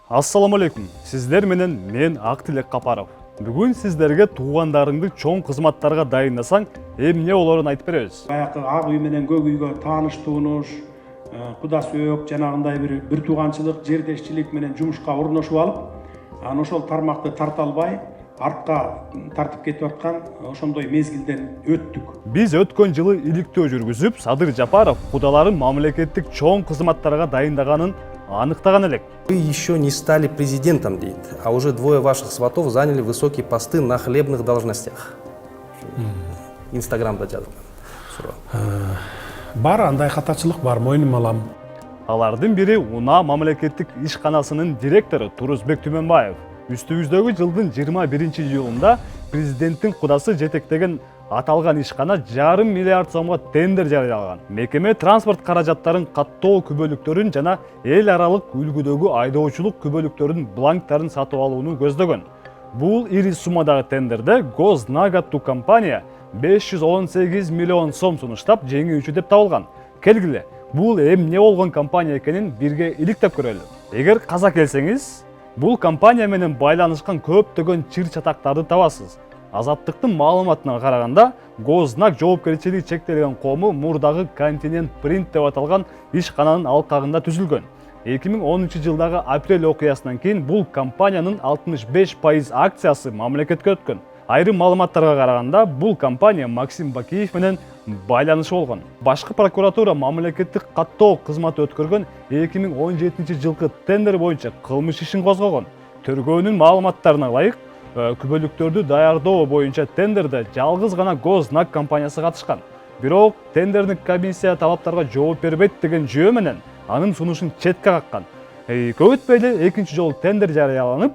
Ассаламу алейкум. Сіздер менен мен Ақтілек Қапаров. Бүгін сіздерге туғандарыңды чоң қызматтарға дайындасаң, эмне оларын айтып беребиз. Баягы ак үй менен көк үйгө тааныштууnuш, куда сөөк жанагындай бир тууганчылык, жердешчилик менен жумушка орношуп алып, анан ошол тармакты тарта албай, артка тартып кетип аткан ошондой мезгилден өттүк. Биз өткөн жылы иликтөө жүргүзүп, Садыр Жапаров кудаларын мамлекеттик чоң кызматтарга дайындаганын анықтаған элек. Вы еще не стали президентом, дейт, а уже двое ваших сватов заняли высокие посты на хлебных должностях. Инстаграмда жазылган. Бар, андай катачылык бар, мойнума алам. Алардын бири Уна мамлекеттик ишканасынын директору Турузбек Түмөнбаев. Үстүбүздөгү жылдын 21-июлунда президенттин кудасы жетектеген аталган ишкана $500 миллиард сомго тендер жарыялаган. Мекеме транспорт каражаттарын каттоо күбөлүктөрүн жана эл аралык үлгүдөгү айдоочулук күбөлүктөрүнүн бланктарын сатып алууну көздөгөн. Бул ири суммадагы тендерде Гознак аттуу компания 518 миллион сом сунуштап жеңүүчү деп табылган. Келгиле, бул эмне болгон компания экенин бирге иликтеп көрөлү. Эгер каза келсеңиз, бул компания менен байланышкан көптөгөн чыр чатактарды табасыз. Азаттыктын маалыматына караганда, Гознак жоопкерчилиги чектелген кому мурдагы Континент Принт деп аталган ишкананын алкагында түзүлгөн. 2013 жылдагы апрель окуясынан кийин бул компаниянын 65% акциясы мамлекетке өткөн. Айрым маалыматтарга караганда, бул компания Максим Бакиев менен байланышы болгон. Башкы прокуратура мамлекеттик каттоо кызматы өткөргөн 2017 жылкы тендер боюнча кылмыш ишин козгогон. Тергөөнүн маалыматтарына ылайык, күбөлүктөрдү даярдоо боюнча тендерде жалгыз гана Гознак компаниясы катышкан. Бирок тендердик комиссия талаптарга жооп бербейт деген жөө менен анын сунушун четке каккан. Көп өтпөй эле экинчи жолу тендер жарыяланып,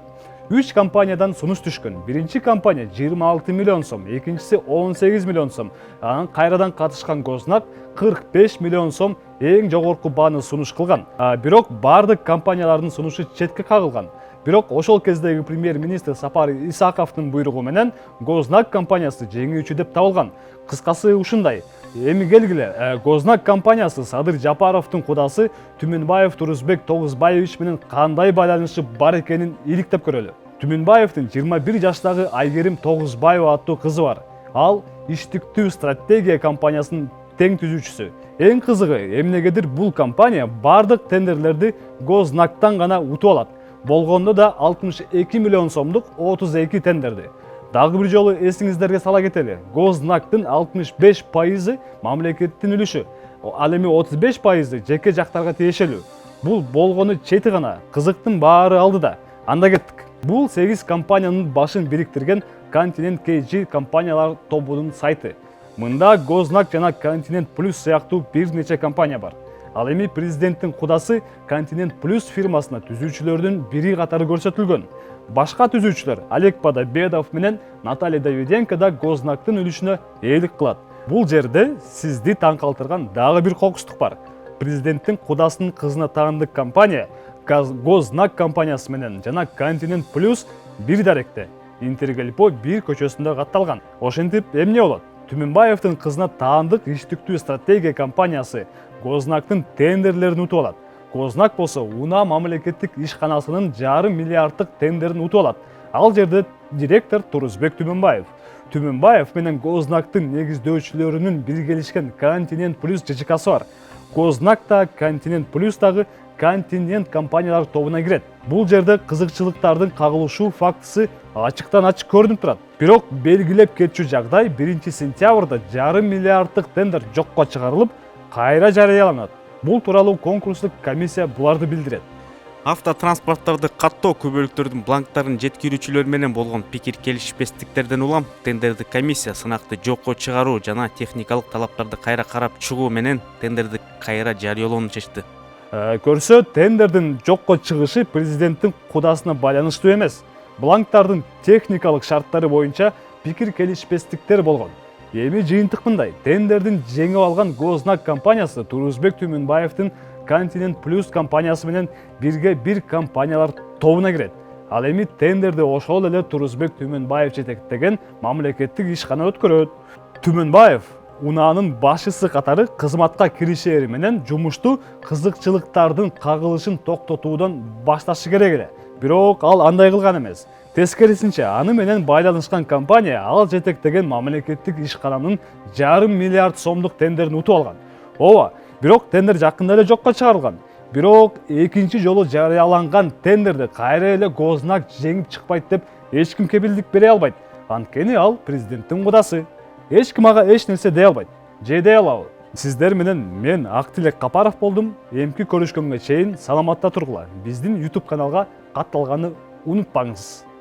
3 компаниядан сунуш түшкөн. Биринчи компания 26 миллион сом, экинчиси 18 миллион сом. Анан кайрадан катышкан Гознак 45 миллион сом эң жогорку бааны сунуш кылган. Бирок бардык компаниялардын сунушу четке кагылган. Бирок ошол кездеги премьер-министр Сапар Исаковдун буйругу менен Гознак компаниясы жеңүүчү деп табылган. Кыскасы ушундай. Эми келгиле, Гознак компаниясы Садыр Жапаровдун кудасы Түмөнбаев Турузбек Тогузбаевич менен кандай байланышы бар экенин иликтеп көрөлү. Түмөнбаевдин 21 жаштагы Айгерим Тогузбаева аттуу кызы бар. Ал Иштиктүү стратегия компаниясынын тең түзүүчүсү. Эң кызыгы, эмнегедир бул компания бардык тендерлерди Гознактан гана утуп алат. Болгондо да 62 миллион сомдук 32 тендерди. Дагы бир жолу эсиңиздерге сала кетели. Гознактын 65% мамлекеттин үлүшү, ал эми 35% жеке жактарга тиешелүү. Бул болгону чети гана, кызыктын баары алдыда. Анда кеттик. Бул 8 компаниянын башын бириктирген Континент KG компаниялар тобунун сайты. Мында Гознак жана Континент Плюс сыяктуу бир нече компания бар. Ал эми президенттин кудасы Континент Плюс фирмасына түзүүчүлөрдүн бири катары көрсөтүлгөн. Башка түзүүчүлөр Олег Подобедов менен Наталья Давиденко да Гознактын үлүшүнө ээлик кылат. Бул жерде сизди таң калтырган дагы бир кокустук бар. Президенттин кудасынын кызына таандык компания Гознак компаниясы менен жана Континент Плюс бир даректе Интергелпо бир көчөсүндө катталган. Ошентип эмне болот? Түмөнбаевдин кызына таандык Иштиктүү стратегия компаниясы Гознактын тендерлерин утуп алат. Гознак болсо Уна мамлекеттик ишканасынын $500 миллиарддык тендерин утуп алат. Ал жерде директор Турузбек Түмөнбаев. Түмөнбаев менен Гознактын негиздөөчүлөрүнүн биргелишкен Континент Плюс ЖЧКсы бар. Гознак да Континент Плюс дагы Континент компаниялар тобуна кирет. Бул жерде кызыкчылыктардын кагылышуу фактысы ачыктан ачык көрүнүп турат. Бирок белгилеп кетчү жагдай 1-сентябрда $500 миллиарддык тендер жокко чыгарылып, кайра жарыяланат. Бул тууралуу конкурстук комиссия буларды билдирет. Автотранспорттарды каттоо күбөлүктөрдүн бланктарын жеткирүүчүлөр менен болгон пикир келишпестиктерден улам тендерди комиссия сынакты жокко чыгаруу жана техникалык талаптарды кайра карап чыгуу менен тендерди кайра жарыялоону чечти. Көрсө, тендердин жокко чыгышы президенттин кудасына байланыштуу эмес. Бланктардын техникалык шарттары боюнча пикир келишпестиктер болгон. Эми жыйынтык мындай. Тендердин жеңип алган Гознак компаниясы Турузбек Түмөнбаевдин Континент Плюс компаниясы менен бирге бир компаниялар тобуна кирет. Ал эми тендерди ошол эле Турузбек Түмөнбаев жетектеген мамлекеттик ишкана өткөрөт. Түмөнбаев Унаанын башчысы катары кызматка киришери менен жумушту кызыкчылыктардын кагылышын токтотуудан башташы керек эле. Бирок ал андай кылган эмес. Тескерисинче, аны менен байланышкан компания ал жетектеген мамлекеттик ишкананын 1,5 миллиард сомдук тендерин утуп алган. Ооба, бирок тендер жакында эле жокко чыгарылган. Бирок экинчи жолу жарыяланган тендерди кайра эле Гознак жеңип чыкпайт деп эч ким кепилдик бере албайт. Анткени ал президенттин кудасы. Эч ким ага эч нерсе дей албайт. Же дей алабы? Сиздер менен мен Актилек Капаров болдум. Эмки көрүшкөнгө чейин саламатта тургула. Биздин YouTube каналга катталганы унутпаңыз.